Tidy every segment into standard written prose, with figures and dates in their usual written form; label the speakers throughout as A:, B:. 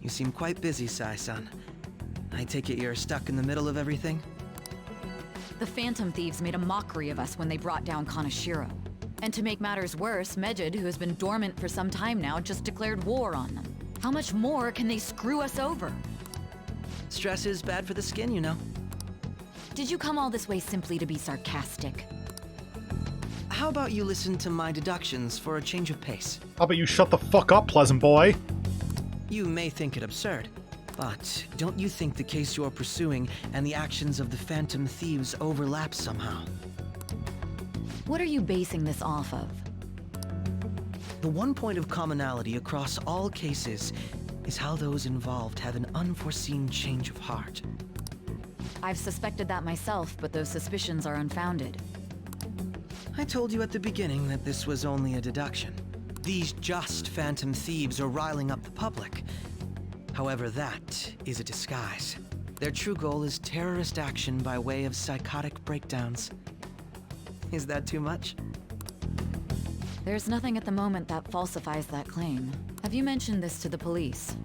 A: You seem quite busy, Sai-san. I take it you're stuck in the middle of everything?
B: The Phantom Thieves made a mockery of us when they brought down Kaneshiro. And to make matters worse, Mejid, who has been dormant for some time now, just declared war on them. How much more can they screw us over?
A: Stress is bad for the skin, you know.
B: Did you come all this way simply to be sarcastic?
A: How about you listen to my deductions for a change of pace?
C: How about you shut the fuck up, pleasant boy?
A: You may think it absurd, but don't you think the case you're pursuing and the actions of the Phantom Thieves overlap somehow?
B: What are you basing this off of?
A: The one point of commonality across all cases is how those involved have an unforeseen change of heart.
B: I've suspected that myself, but those suspicions are unfounded.
A: I told you at the beginning that this was only a deduction. These just Phantom Thieves are riling up the public. However, that is a disguise. Their true goal is terrorist action by way of psychotic breakdowns. Is that too much?
B: There's nothing at the moment that falsifies that claim. Have you mentioned this to the police?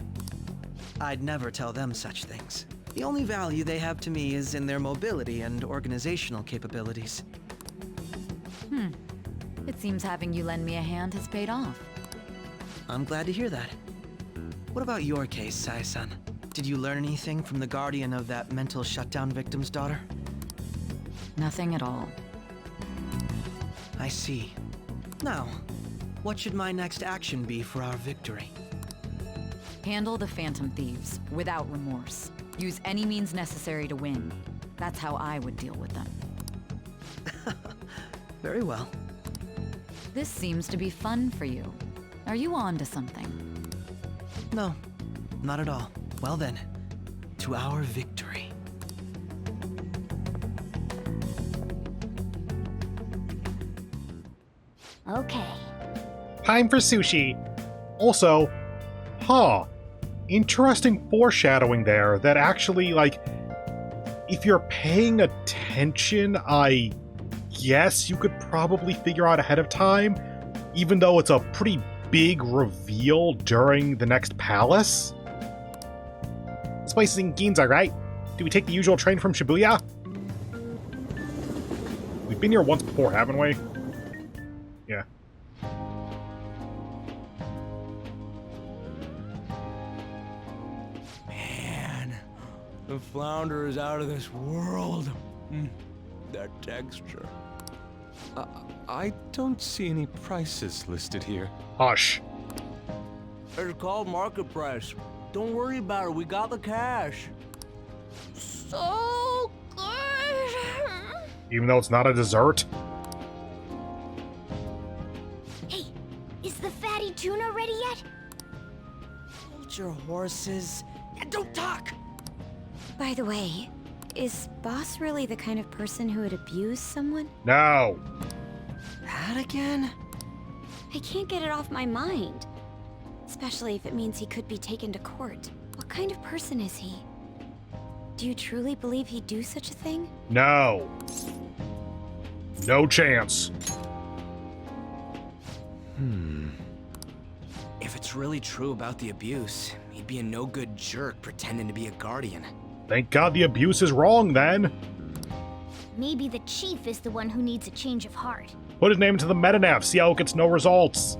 A: I'd never tell them such things. The only value they have to me is in their mobility and organizational capabilities.
B: It seems having you lend me a hand has paid off.
A: I'm glad to hear that. What about your case, Sai-san? Did you learn anything from the guardian of that mental shutdown victim's daughter?
B: Nothing at all.
A: I see. Now, what should my next action be for our victory?
B: Handle the Phantom Thieves, without remorse. Use any means necessary to win. That's how I would deal with them.
A: Very well.
B: This seems to be fun for you. Are you on to something?
A: No, not at all. Well then, to our victory.
D: Okay.
C: Time for sushi. Also, interesting foreshadowing there that actually, like, if you're paying attention, I guess you could probably figure out ahead of time, even though it's a pretty big reveal during the next palace. This place is in Ginza, right? Do we take the usual train from Shibuya? We've been here once before, haven't we? Yeah.
E: Man, the flounder is out of this world. That texture. I don't see any prices listed here.
C: Hush.
E: It's called market price. Don't worry about it. We got the cash.
D: So good.
C: Even though it's not a dessert?
D: Hey, is the fatty tuna ready yet?
A: Hold your horses and don't talk!
F: By the way, is Boss really the kind of person who would abuse someone?
C: No.
A: That again?
F: I can't get it off my mind. Especially if it means he could be taken to court. What kind of person is he? Do you truly believe he'd do such a thing?
C: No. No chance.
E: If it's really true about the abuse, he'd be a no-good jerk pretending to be a guardian.
C: Thank God the abuse is wrong, then.
D: Maybe the chief is the one who needs a change of heart.
C: Put his name into the meta-nav, see how it gets no results.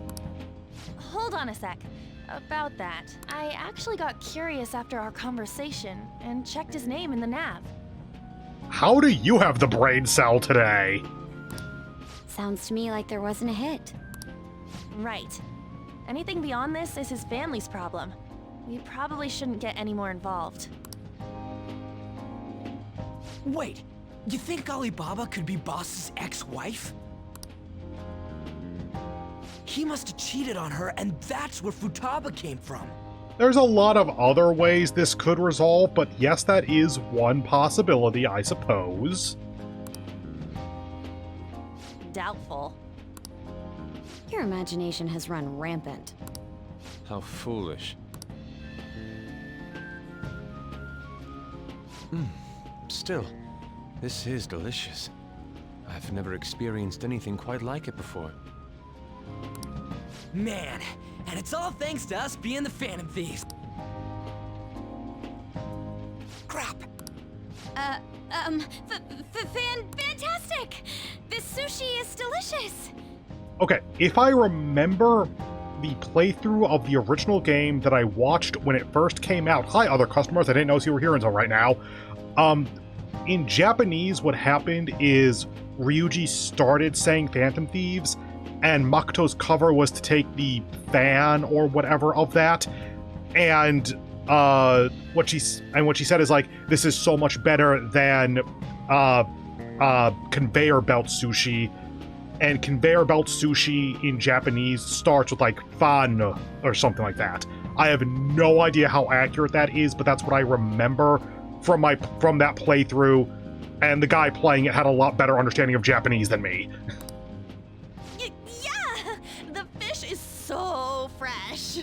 G: Hold on a sec. About that, I actually got curious after our conversation and checked his name in the nav.
C: How do you have the brain cell today?
F: Sounds to me like there wasn't a hit.
G: Right. Anything beyond this is his family's problem. We probably shouldn't get any more involved.
E: Wait, you think Alibaba could be Boss's ex-wife? He must have cheated on her, and that's where Futaba came from.
C: There's a lot of other ways this could resolve, but yes, that is one possibility, I suppose.
G: Doubtful.
F: Your imagination has run rampant.
H: How foolish. Still, this is delicious. I've never experienced anything quite like it before.
E: Man, and it's all thanks to us being the Phantom Thieves.
F: Fantastic! This sushi is delicious!
C: Okay, if I remember the playthrough of the original game that I watched when it first came out. Hi, other customers. I didn't know you were here until right now. In Japanese, what happened is Ryuji started saying Phantom Thieves, and Makoto's cover was to take the fan or whatever of that, and what she said is like, this is so much better than conveyor belt sushi. And conveyor belt sushi in Japanese starts with like fan or something like that. I have no idea how accurate that is, but that's what I remember from that playthrough. And the guy playing it had a lot better understanding of Japanese than me.
F: Yeah! The fish is so fresh!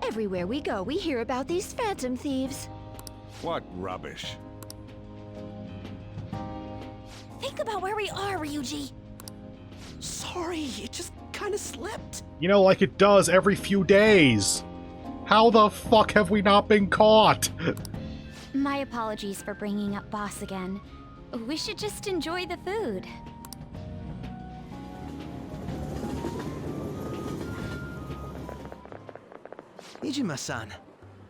I: Everywhere we go, we hear about these phantom thieves.
E: What rubbish.
F: Think about where we are, Ryuji.
A: Sorry, it just kind of slipped.
C: You know, like it does every few days. How the fuck have we not been caught?
D: My apologies for bringing up Boss again. We should just enjoy the food.
A: Nijima-san,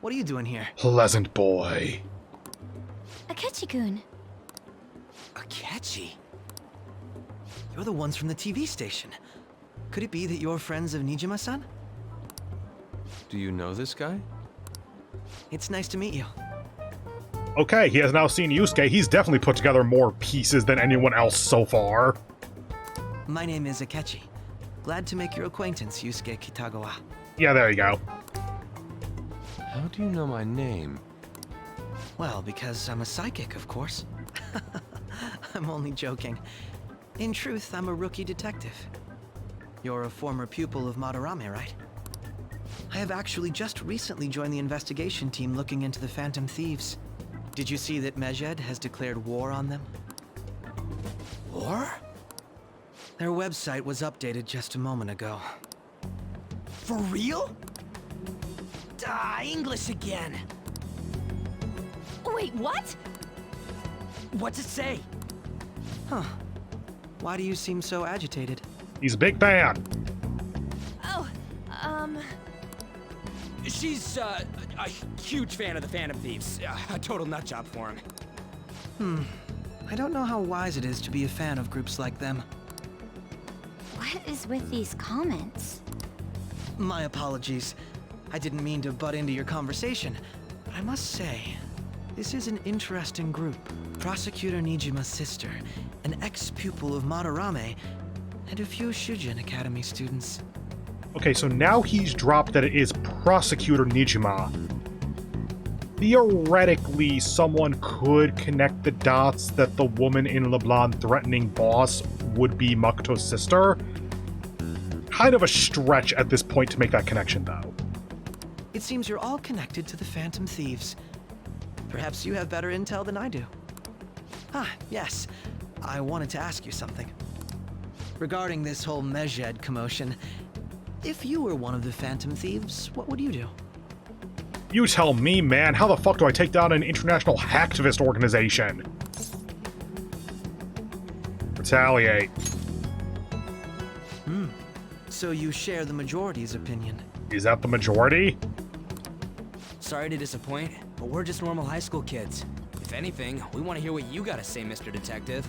A: what are you doing here?
C: Pleasant boy.
D: Akechi-kun.
A: Akechi? You're the ones from the TV station. Could it be that you're friends of Nijima-san?
H: Do you know this guy?
A: It's nice to meet you.
C: Okay, he has now seen Yusuke. He's definitely put together more pieces than anyone else so far.
A: My name is Akechi. Glad to make your acquaintance, Yusuke Kitagawa.
C: Yeah, there you go.
H: How do you know my name?
A: Well, because I'm a psychic, of course. I'm only joking. In truth, I'm a rookie detective. You're a former pupil of Madarame, right? I have actually just recently joined the investigation team looking into the Phantom Thieves. Did you see that Mejed has declared war on them? War? Their website was updated just a moment ago. For real? English again.
F: Wait, what?
A: What's it say? Huh. Why do you seem so agitated?
C: He's a big fan.
F: Oh,
J: She's a huge fan of the Phantom Thieves. A total nutjob for him.
A: I don't know how wise it is to be a fan of groups like them.
D: What is with these comments?
A: My apologies. I didn't mean to butt into your conversation, but I must say, this is an interesting group. Prosecutor Nijima's sister, an ex-pupil of Madarame, and a few Shujin Academy students.
C: Okay, so now he's dropped that it is Prosecutor Nijima. Theoretically, someone could connect the dots that the woman in LeBlanc threatening Boss would be Makoto's sister. Kind of a stretch at this point to make that connection, though.
A: It seems you're all connected to the Phantom Thieves. Perhaps you have better intel than I do. Ah, yes. I wanted to ask you something. Regarding this whole Mejed commotion, if you were one of the Phantom Thieves, what would you do?
C: You tell me, man. How the fuck do I take down an international hacktivist organization? Retaliate.
A: So you share the majority's opinion.
C: Is that the majority?
J: Sorry to disappoint, but we're just normal high school kids. If anything, we want to hear what you gotta say, Mr. Detective.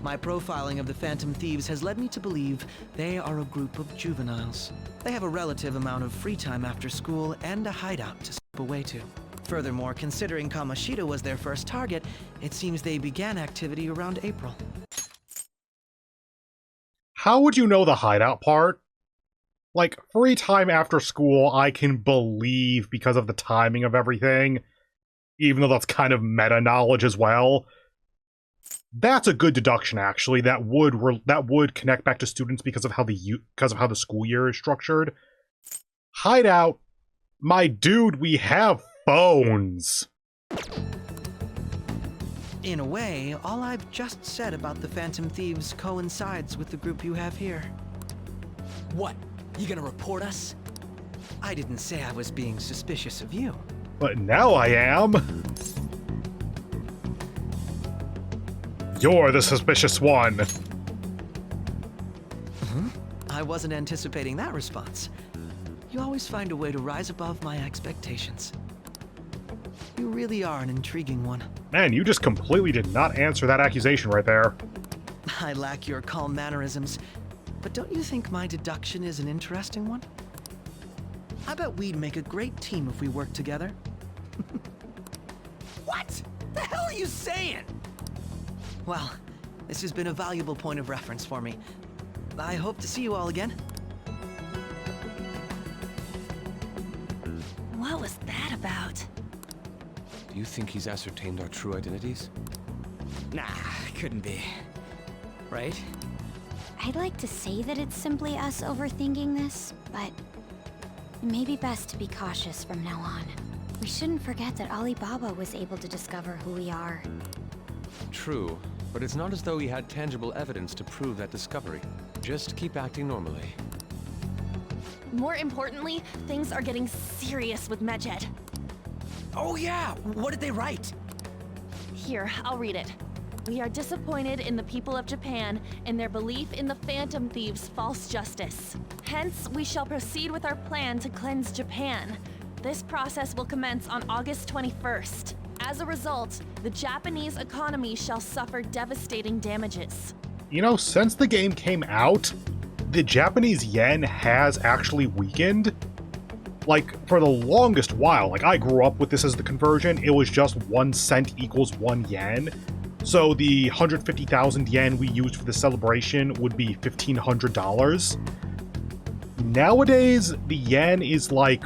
A: My profiling of the Phantom Thieves has led me to believe they are a group of juveniles. They have a relative amount of free time after school and a hideout to slip away to. Furthermore, considering Kamoshida was their first target, it seems they began activity around April.
C: How would you know the hideout part? Like, free time after school, I can believe because of the timing of everything, even though that's kind of meta-knowledge as well. That's a good deduction, actually. That would connect back to students because of how the school year is structured. Hideout, my dude, we have phones.
A: In a way, all I've just said about the Phantom Thieves coincides with the group you have here.
J: What? You gonna report us?
A: I didn't say I was being suspicious of you.
C: But now I am. You're the suspicious one.
A: I wasn't anticipating that response. You always find a way to rise above my expectations. You really are an intriguing one.
C: Man, you just completely did not answer that accusation right there.
A: I lack your calm mannerisms, but don't you think my deduction is an interesting one? I bet we'd make a great team if we worked together.
J: What? The hell are you saying?
A: Well, this has been a valuable point of reference for me. I hope to see you all again.
G: What was that about?
H: Do you think he's ascertained our true identities?
J: Nah, couldn't be. Right?
F: I'd like to say that it's simply us overthinking this, but it may be best to be cautious from now on. We shouldn't forget that Alibaba was able to discover who we are.
H: True, but it's not as though he had tangible evidence to prove that discovery. Just keep acting normally.
G: More importantly, things are getting serious with Medjed.
J: Oh yeah, what did they write?
G: Here, I'll read it. We are disappointed in the people of Japan and their belief in the Phantom Thieves' false justice. Hence, we shall proceed with our plan to cleanse Japan. This process will commence on August 21st. As a result, the Japanese economy shall suffer devastating damages.
C: You know, since the game came out, the Japanese yen has actually weakened. Like, for the longest while, like, I grew up with this as the conversion, it was just 1 cent equals 1 yen. So the 150,000 yen we used for the celebration would be $1,500. Nowadays, the yen is like,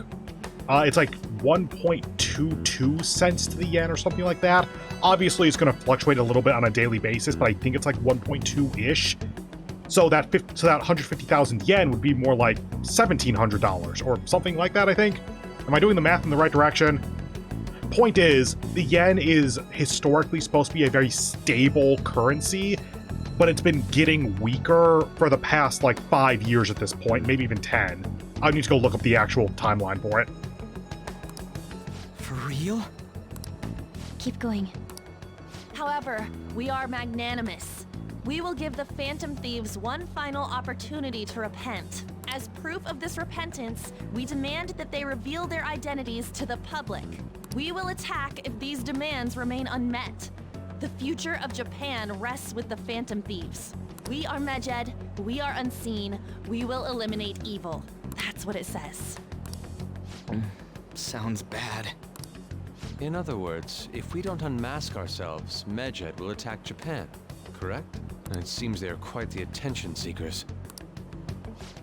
C: it's like 1.22 cents to the yen or something like that. Obviously, it's going to fluctuate a little bit on a daily basis, but I think it's like 1.2-ish. So that 150,000 yen would be more like $1,700 or something like that, I think. Am I doing the math in the right direction? Point is, the yen is historically supposed to be a very stable currency, but it's been getting weaker for the past like 5 years at this point, maybe even 10. I need to go look up the actual timeline for it.
J: For real?
F: Keep going.
G: However, we are magnanimous. We will give the Phantom Thieves one final opportunity to repent. As proof of this repentance, we demand that they reveal their identities to the public. We will attack if these demands remain unmet. The future of Japan rests with the Phantom Thieves. We are Medjed, we are unseen, we will eliminate evil. That's what it says.
J: Sounds bad.
H: In other words, if we don't unmask ourselves, Medjed will attack Japan, correct? And it seems they are quite the attention seekers.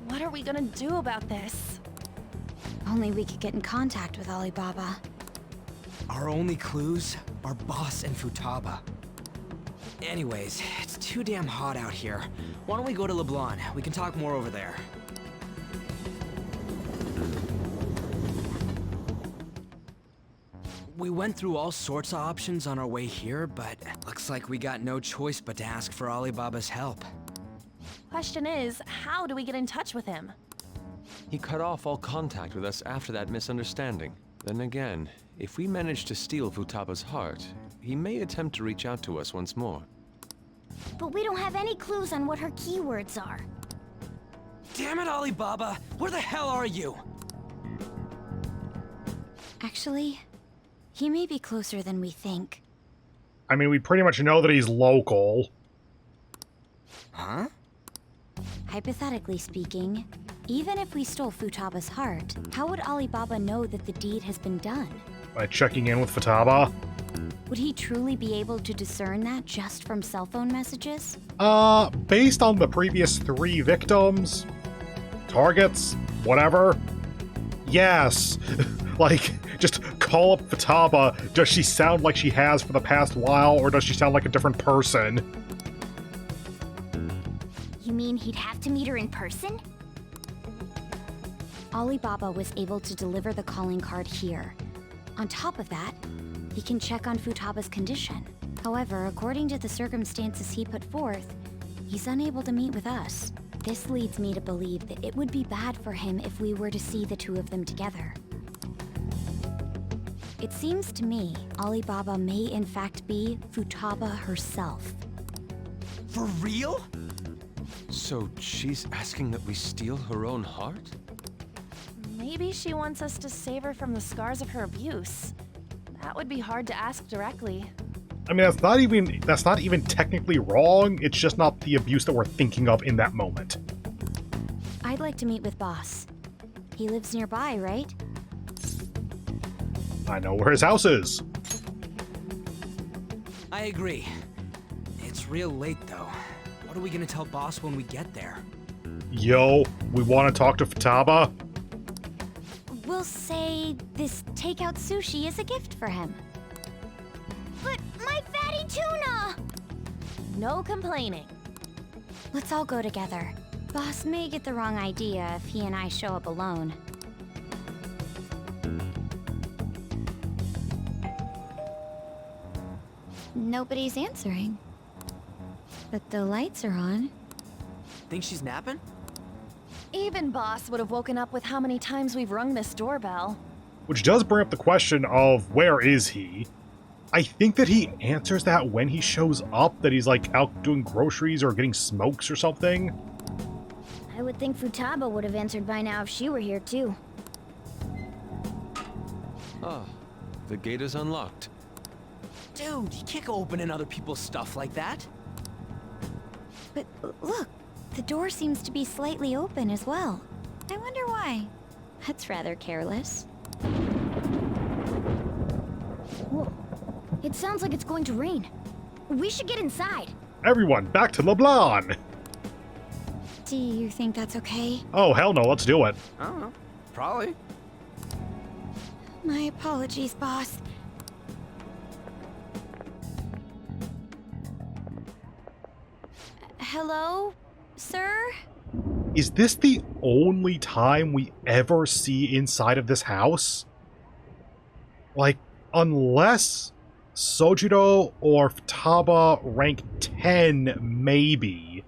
G: What are we gonna do about this?
F: Only we could get in contact with Alibaba.
J: Our only clues are Boss and Futaba. Anyways, it's too damn hot out here. Why don't we go to LeBlanc? We can talk more over there. We went through all sorts of options on our way here, but looks like we got no choice but to ask for Alibaba's help.
G: Question is, how do we get in touch with him?
H: He cut off all contact with us after that misunderstanding. Then again, if we manage to steal Futaba's heart, he may attempt to reach out to us once more.
D: But we don't have any clues on what her keywords are.
J: Damn it, Alibaba! Where the hell are you?
F: Actually, he may be closer than we think.
C: I mean, we pretty much know that he's local.
J: Huh?
F: Hypothetically speaking, even if we stole Futaba's heart, how would Alibaba know that the deed has been done?
C: By checking in with Futaba.
F: Would he truly be able to discern that just from cell phone messages?
C: Based on the previous 3 victims, targets, whatever, yes. Like, just call up Futaba. Does she sound like she has for the past while, or does she sound like a different person?
D: You mean he'd have to meet her in person?
F: Alibaba was able to deliver the calling card here. On top of that, he can check on Futaba's condition. However, according to the circumstances he put forth, he's unable to meet with us. This leads me to believe that it would be bad for him if we were to see the 2 of them together. It seems to me Alibaba may in fact be Futaba herself.
J: For real?
H: So she's asking that we steal her own heart?
G: Maybe she wants us to save her from the scars of her abuse. That would be hard to ask directly.
C: I mean, that's not even technically wrong. It's just not the abuse that we're thinking of in that moment.
F: I'd like to meet with Boss. He lives nearby, right?
C: I know where his house is.
J: I agree. It's real late, though. What are we gonna tell Boss when we get there?
C: Yo, we want to talk to Futaba?
F: We'll say this takeout sushi is a gift for him. But my fatty tuna!
G: No complaining.
F: Let's all go together. Boss may get the wrong idea if he and I show up alone. Nobody's answering. But the lights are on.
J: Think she's napping?
G: Even Boss would have woken up with how many times we've rung this doorbell.
C: Which does bring up the question of where is he? I think that he answers that when he shows up, that he's like out doing groceries or getting smokes or something.
F: I would think Futaba would have answered by now if she were here too.
H: Ah, the gate is unlocked.
J: Dude, you can't go opening other people's stuff like that.
F: But look, the door seems to be slightly open as well. I wonder why. That's rather careless. Whoa. It sounds like it's going to rain. We should get inside.
C: Everyone, back to LeBlanc!
F: Do you think that's okay?
C: Oh, hell no, let's do it.
J: I don't know. Probably.
F: My apologies, boss. Hello, sir?
C: Is this the only time we ever see inside of this house? Like, unless Sojiro or Futaba rank 10, maybe.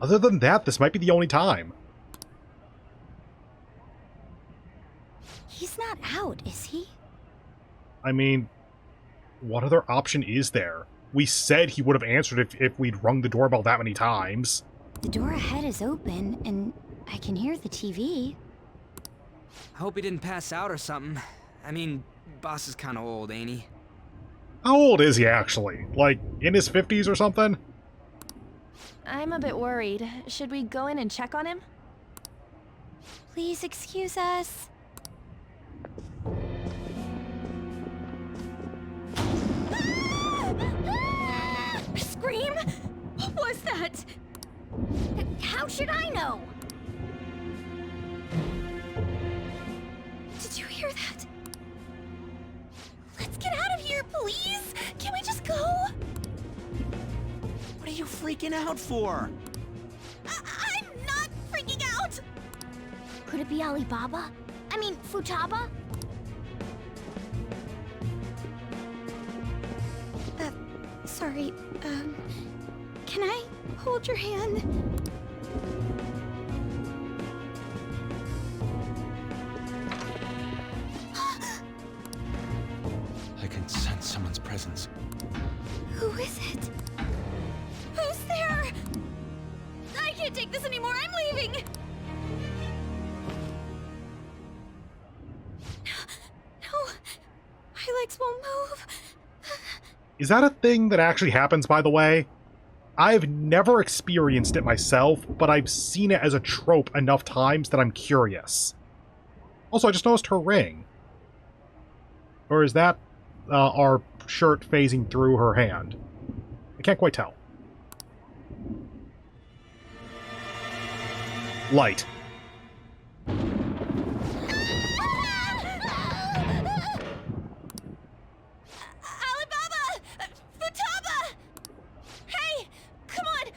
C: Other than that, this might be the only time.
F: He's not out, is he?
C: I mean, what other option is there? We said he would have answered if we'd rung the doorbell that many times.
F: The door ahead is open, and I can hear the TV.
J: I hope he didn't pass out or something. I mean, Boss is kind of old, ain't he?
C: How old is he, actually? Like, in his 50s or something?
G: I'm a bit worried. Should we go in and check on him?
F: Please excuse us.
D: Scream? What was that?
F: How should I know?
D: Did you hear that? Let's get out of here, please! Can we just go?
J: What are you freaking out for?
D: I'm not freaking out!
F: Could it be Alibaba? I mean, Futaba? Sorry, can I hold your hand?
H: I can sense someone's presence.
F: Who is it?
D: Who's there? I can't take this anymore, I'm leaving! No, my legs won't move.
C: Is that a thing that actually happens, by the way? I've never experienced it myself, but I've seen it as a trope enough times that I'm curious. Also, I just noticed her ring. Or is that our shirt phasing through her hand? I can't quite tell. Light.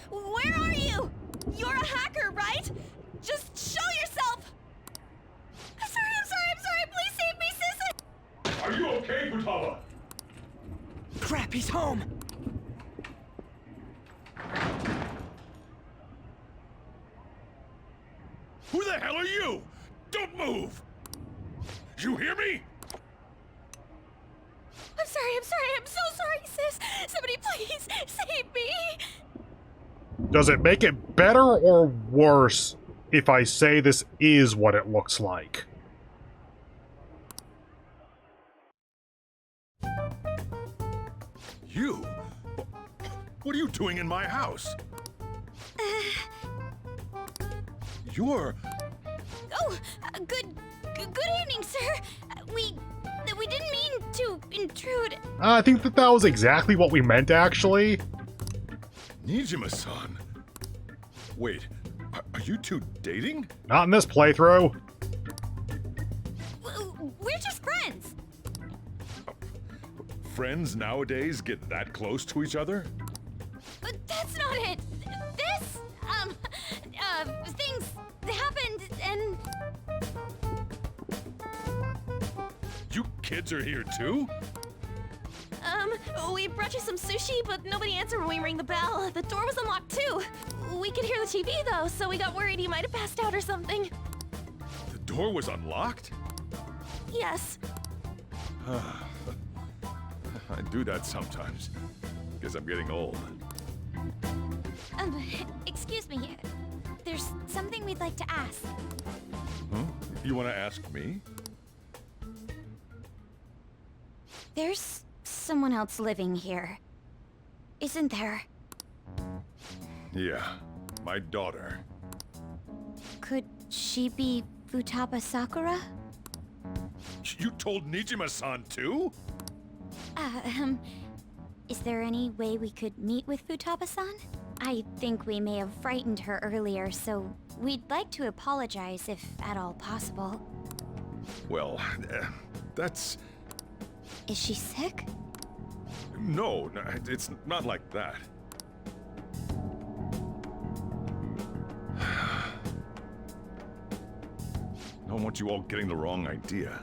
G: Where are you? You're a hacker, right? Just show yourself! I'm sorry, please save me, Sissy!
C: Are you okay, Futaba?
J: Crap, he's home!
K: Who the hell are you? Don't move! You hear me?
D: I'm so sorry, sis. Somebody please save me.
C: Does it make it better or worse if I say this is what it looks like?
K: You? What are you doing in my house? You're...
D: Oh, good evening, sir. We didn't mean to intrude.
C: I think that was exactly what we meant, actually.
K: Nijima-san. Wait, are you two dating?
C: Not in this playthrough.
D: We're just friends.
K: Friends nowadays get that close to each other?
D: But that's not it. This, things happened and...
K: You kids are here too?
G: We brought you some sushi, but nobody answered when we rang the bell. The door was unlocked too. We could hear the TV though, so we got worried you might have passed out or something.
K: The door was unlocked?
G: Yes.
K: I do that sometimes. Guess I'm getting old.
D: Excuse me. There's something we'd like to ask.
K: Huh? You want to ask me?
D: There's someone else living here, isn't there?
K: Yeah, my daughter.
D: Could she be Futaba Sakura?
K: You told Nijima-san too?
D: Is there any way we could meet with Futaba-san? I think we may have frightened her earlier, so we'd like to apologize if at all possible.
K: Well, that's...
D: Is she sick?
K: No, it's not like that. I don't want you all getting the wrong idea.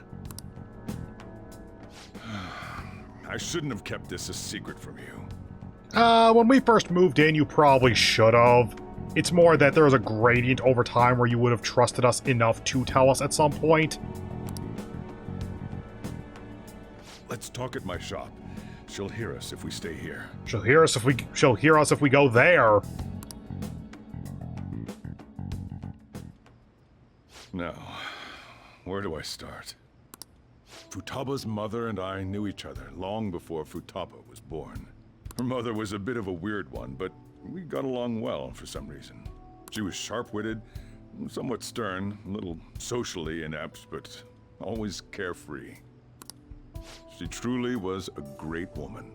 K: I shouldn't have kept this a secret from you.
C: When we first moved in, you probably should have. It's more that there was a gradient over time where you would have trusted us enough to tell us at some point.
K: Let's talk at my shop. She'll hear us if we stay here.
C: She'll hear us if we go there.
K: Now, where do I start? Futaba's mother and I knew each other long before Futaba was born. Her mother was a bit of a weird one, but we got along well for some reason. She was sharp-witted, somewhat stern, a little socially inept, but always carefree. She truly was a great woman.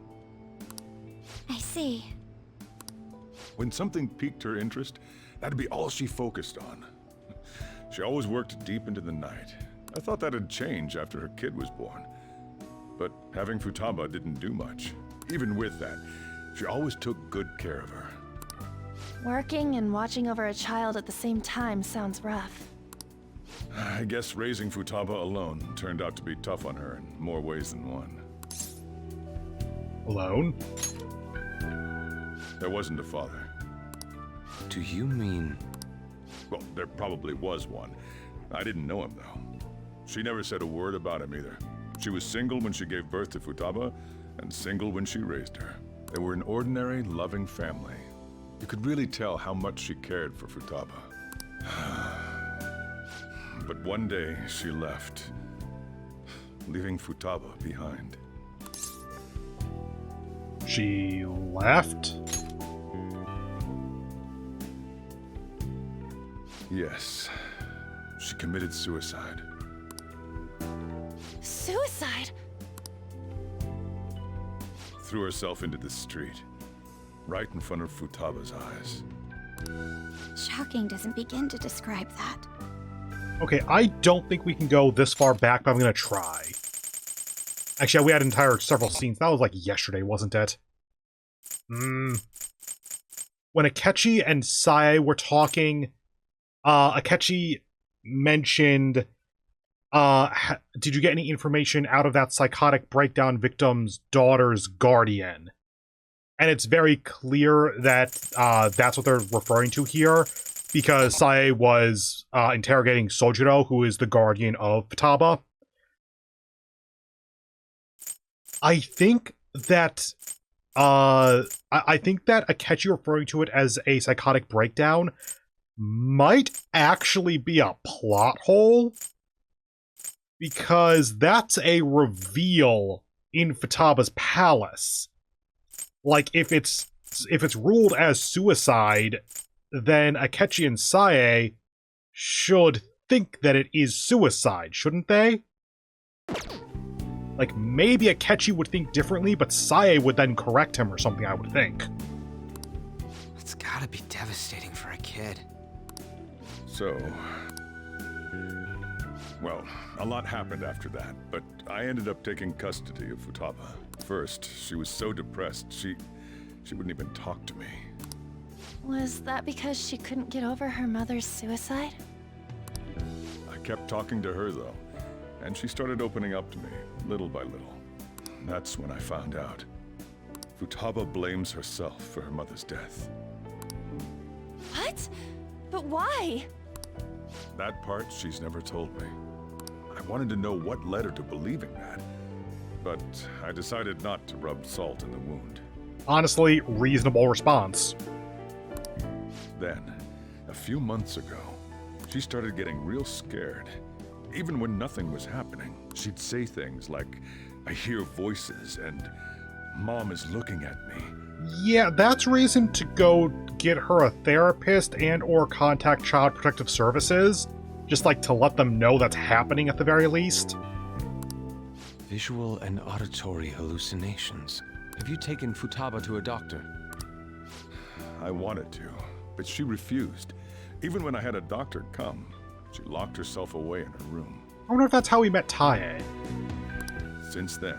D: I see.
K: When something piqued her interest, that'd be all she focused on. She always worked deep into the night. I thought that'd change after her kid was born. But having Futaba didn't do much. Even with that, she always took good care of her.
G: Working and watching over a child at the same time sounds rough.
K: I guess raising Futaba alone turned out to be tough on her in more ways than one.
C: Alone?
K: There wasn't a father.
H: Do you mean...
K: Well, there probably was one. I didn't know him, though. She never said a word about him either. She was single when she gave birth to Futaba, and single when she raised her. They were an ordinary, loving family. You could really tell how much she cared for Futaba. But one day, she left, leaving Futaba behind.
C: She left?
K: Yes. She committed suicide.
G: Suicide?
K: Threw herself into the street, right in front of Futaba's eyes.
D: Shocking doesn't begin to describe that.
C: Okay, I don't think we can go this far back, but I'm gonna try. Actually, we had several scenes. That was like yesterday, wasn't it? When Akechi and Sae were talking, Akechi mentioned, did you get any information out of that psychotic breakdown victim's daughter's guardian? And it's very clear that that's what they're referring to here, because Sae was interrogating Sojiro, who is the guardian of Futaba. I think that I think that Akechi referring to it as a psychotic breakdown might actually be a plot hole, because that's a reveal in Futaba's palace. Like, if it's ruled as suicide, then Akechi and Sae should think that it is suicide, shouldn't they? Like, maybe Akechi would think differently, but Sae would then correct him or something, I would think.
J: It's gotta be devastating for a kid.
K: So... well, a lot happened after that, but I ended up taking custody of Futaba. First, she was so depressed, she wouldn't even talk to me.
G: Was that because she couldn't get over her mother's suicide?
K: I kept talking to her, though, and she started opening up to me, little by little. That's when I found out. Futaba blames herself for her mother's death.
G: What? But why?
K: That part she's never told me. I wanted to know what led her to believing that, but I decided not to rub salt in the wound.
C: Honestly, reasonable response.
K: Then, a few months ago, she started getting real scared. Even when nothing was happening, she'd say things like, "I hear voices," and "Mom is looking at me."
C: Yeah, that's reason to go get her a therapist and or contact Child Protective Services. Just like to let them know that's happening at the very least.
H: Visual and auditory hallucinations. Have you taken Futaba to a doctor?
K: I wanted to, but she refused. Even when I had a doctor come, she locked herself away in her room.
C: I wonder if that's how we met Tae.
K: Since then,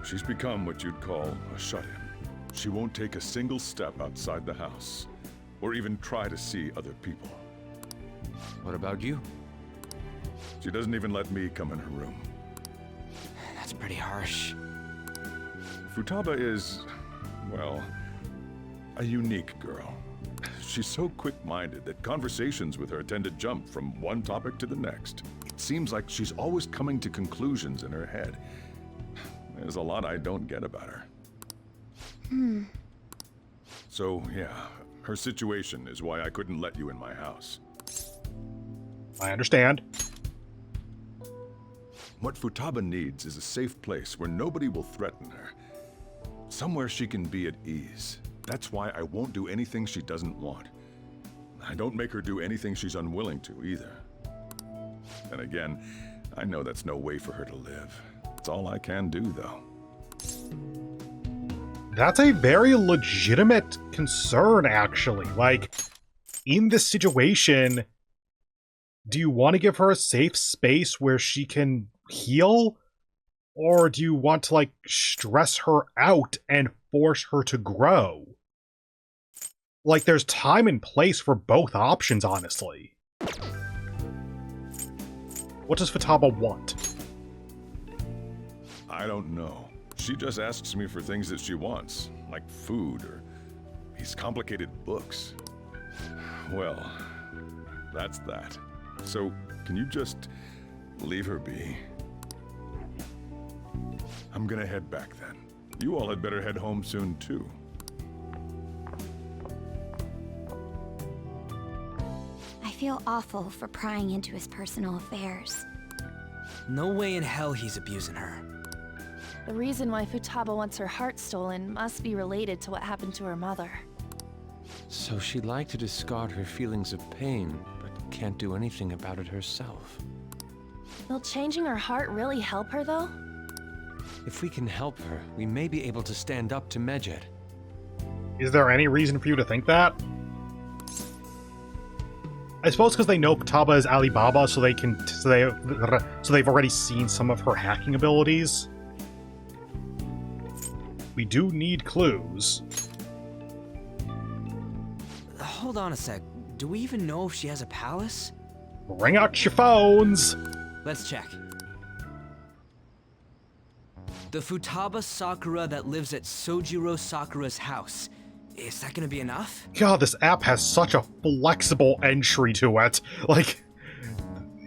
K: she's become what you'd call a shut-in. She won't take a single step outside the house, or even try to see other people.
H: What about you?
K: She doesn't even let me come in her room.
J: That's pretty harsh.
K: Futaba is, well, a unique girl. She's so quick-minded that conversations with her tend to jump from one topic to the next. It seems like she's always coming to conclusions in her head. There's a lot I don't get about her. So, yeah, her situation is why I couldn't let you in my house.
C: I understand.
K: What Futaba needs is a safe place where nobody will threaten her. Somewhere she can be at ease. That's why I won't do anything she doesn't want. I don't make her do anything she's unwilling to, either. And again, I know that's no way for her to live. It's all I can do, though.
C: That's a very legitimate concern, actually. Like, in this situation, do you want to give her a safe space where she can heal? Or do you want to, like, stress her out and force her to grow? Like, there's time and place for both options, honestly. What does Futaba want?
K: I don't know. She just asks me for things that she wants, like food or these complicated books. Well, that's that. So, can you just leave her be? I'm gonna head back then. You all had better head home soon, too.
F: I feel awful for prying into his personal affairs.
J: No way in hell he's abusing her.
G: The reason why Futaba wants her heart stolen must be related to what happened to her mother.
H: So she'd like to discard her feelings of pain, but can't do anything about it herself.
G: Will changing her heart really help her, though?
H: If we can help her, we may be able to stand up to Medjed.
C: Is there any reason for you to think that? I suppose because they know Futaba is Alibaba, so they can so they've already seen some of her hacking abilities. We do need clues.
J: Hold on a sec. Do we even know if she has a palace?
C: Bring out your phones!
J: Let's check. The Futaba Sakura that lives at Sojiro Sakura's house. Is that gonna be enough?
C: God, this app has such a flexible entry to it. Like,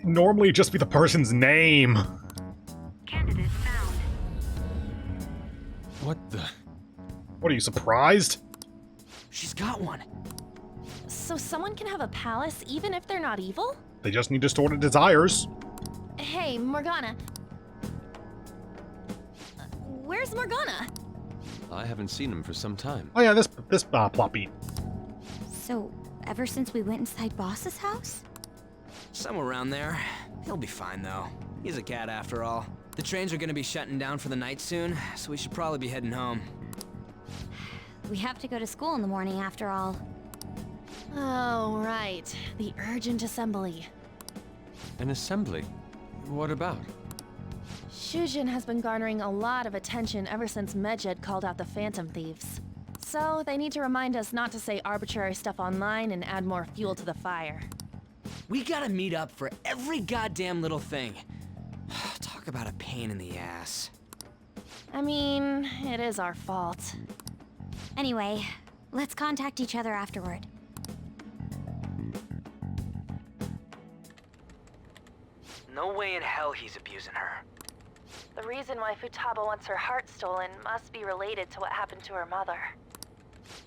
C: normally it'd just be the person's name.
L: Candidate found.
H: What the?
C: What, are you surprised?
J: She's got one.
G: So someone can have a palace even if they're not evil?
C: They just need distorted desires.
G: Hey, Morgana. Where's Morgana?
H: I haven't seen him for some time.
C: Oh yeah, this plot beat.
F: So, ever since we went inside Boss's house?
J: Somewhere around there. He'll be fine, though. He's a cat after all. The trains are gonna be shutting down for the night soon, so we should probably be heading home.
F: We have to go to school in the morning after all.
G: Oh, right. The urgent assembly.
H: An assembly? What about?
G: Shujin has been garnering a lot of attention ever since Medjed called out the Phantom Thieves. So they need to remind us not to say arbitrary stuff online and add more fuel to the fire.
J: We gotta meet up for every goddamn little thing. Talk about a pain in the ass.
G: I mean, it is our fault.
F: Anyway, let's contact each other afterward.
J: No way in hell he's abusing her.
G: The reason why Futaba wants her heart stolen must be related to what happened to her mother.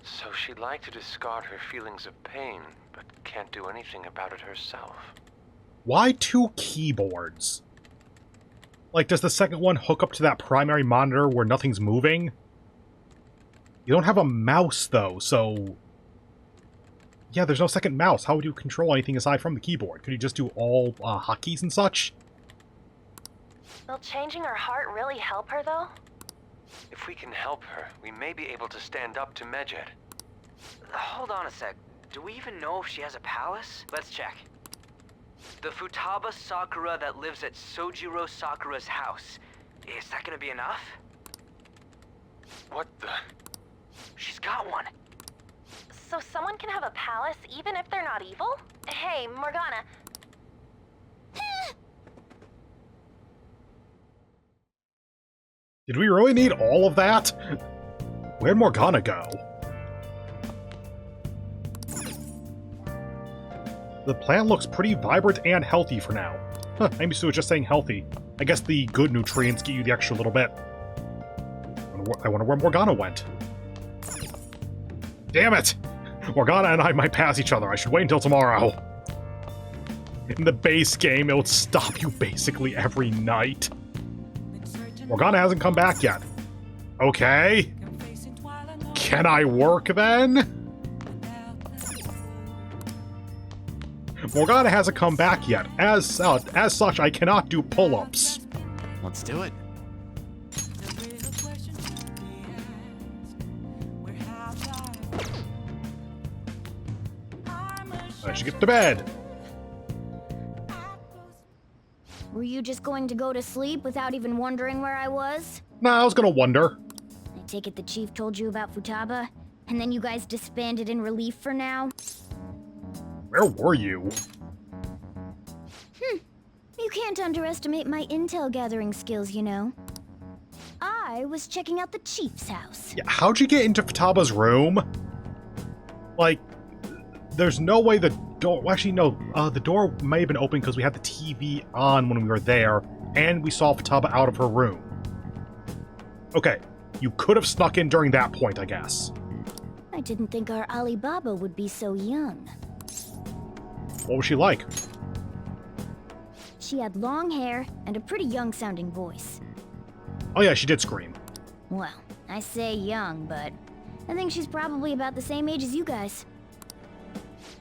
H: So she'd like to discard her feelings of pain, but can't do anything about it herself.
C: Why 2 keyboards? Like, does the second one hook up to that primary monitor where nothing's moving? You don't have a mouse, though, so... Yeah, there's no second mouse. How would you control anything aside from the keyboard? Could you just do all hotkeys and such?
G: Will changing her heart really help her, though?
H: If we can help her, we may be able to stand up to Medjed.
J: Hold on a sec. Do we even know if she has a palace? Let's check. The Futaba Sakura that lives at Sojiro Sakura's house. Is that gonna be enough?
H: What the?
J: She's got one.
G: So someone can have a palace even if they're not evil? Hey, Morgana.
C: Did we really need all of that? Where'd Morgana go? The plant looks pretty vibrant and healthy for now. Huh, maybe Sue was just saying healthy. I guess the good nutrients get you the extra little bit. I wonder where Morgana went. Damn it! Morgana and I might pass each other. I should wait until tomorrow. In the base game, it would stop you basically every night. Morgana hasn't come back yet. Okay. Can I work then? Morgana hasn't come back yet. As such, I cannot do pull-ups.
J: Let's do it.
C: I should get to bed.
F: Were you just going to go to sleep without even wondering where I was?
C: Nah, I was gonna wonder.
F: I take it the chief told you about Futaba, and then you guys disbanded in relief for now?
C: Where were you?
F: You can't underestimate my intel gathering skills, you know. I was checking out the chief's house.
C: Yeah, how'd you get into Futaba's room? Like, there's no way the door... Well, actually, no. The door may have been open because we had the TV on when we were there, and we saw Futaba out of her room. Okay, you could have snuck in during that point, I guess.
F: I didn't think our Alibaba would be so young.
C: What was she like?
F: She had long hair and a pretty young-sounding voice.
C: Oh yeah, she did scream.
F: Well, I say young, but I think she's probably about the same age as you guys.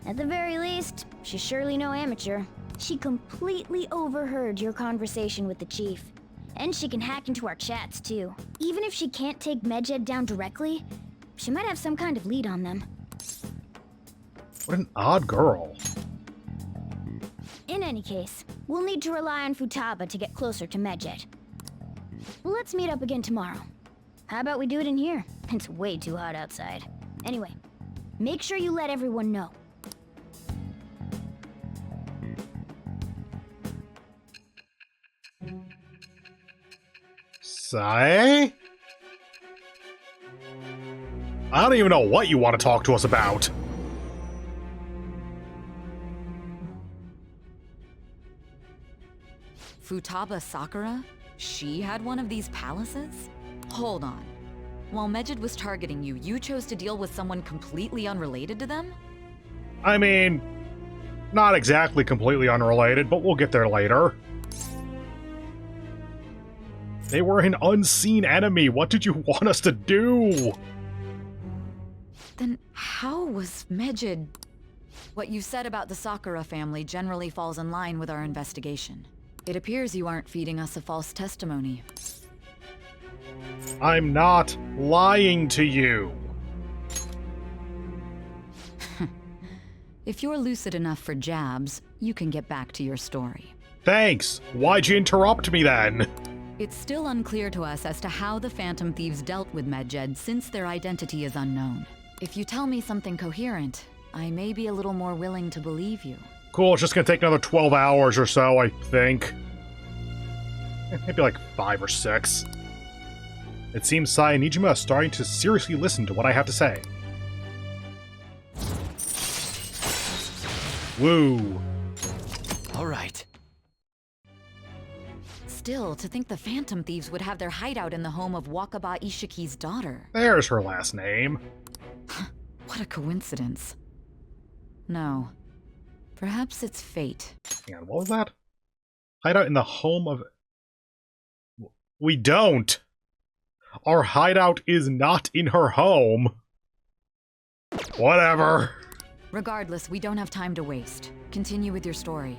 F: At the very least, she's surely no amateur. She completely overheard your conversation with the chief. And she can hack into our chats, too. Even if she can't take Medjed down directly, she might have some kind of lead on them.
C: What an odd girl.
F: In any case, we'll need to rely on Futaba to get closer to Medjed. Let's meet up again tomorrow. How about we do it in here? It's way too hot outside. Anyway, make sure you let everyone know.
C: Say? I don't even know what you want to talk to us about.
B: Futaba Sakura? She had one of these palaces? Hold on. While Mejid was targeting you, you chose to deal with someone completely unrelated to them?
C: I mean, not exactly completely unrelated, but we'll get there later. They were an unseen enemy. What did you want us to do?
B: Then how was Mejid... What you said about the Sakura family generally falls in line with our investigation. It appears you aren't feeding us a false testimony.
C: I'm not lying to you.
B: If you're lucid enough for jabs, you can get back to your story.
C: Thanks. Why'd you interrupt me then?
B: It's still unclear to us as to how the Phantom Thieves dealt with Medjed since their identity is unknown. If you tell me something coherent, I may be a little more willing to believe you.
C: Cool, it's just gonna take another 12 hours or so, I think. Maybe like 5 or 6. It seems Sai and Nijima are starting to seriously listen to what I have to say. Woo.
J: All right.
B: Still, to think the Phantom Thieves would have their hideout in the home of Wakaba Ishiki's daughter.
C: There's her last name.
B: What a coincidence. No. Perhaps it's fate.
C: Hang on, what was that? Hideout in the home of... We don't! Our hideout is not in her home. Whatever.
B: Regardless, we don't have time to waste. Continue with your story.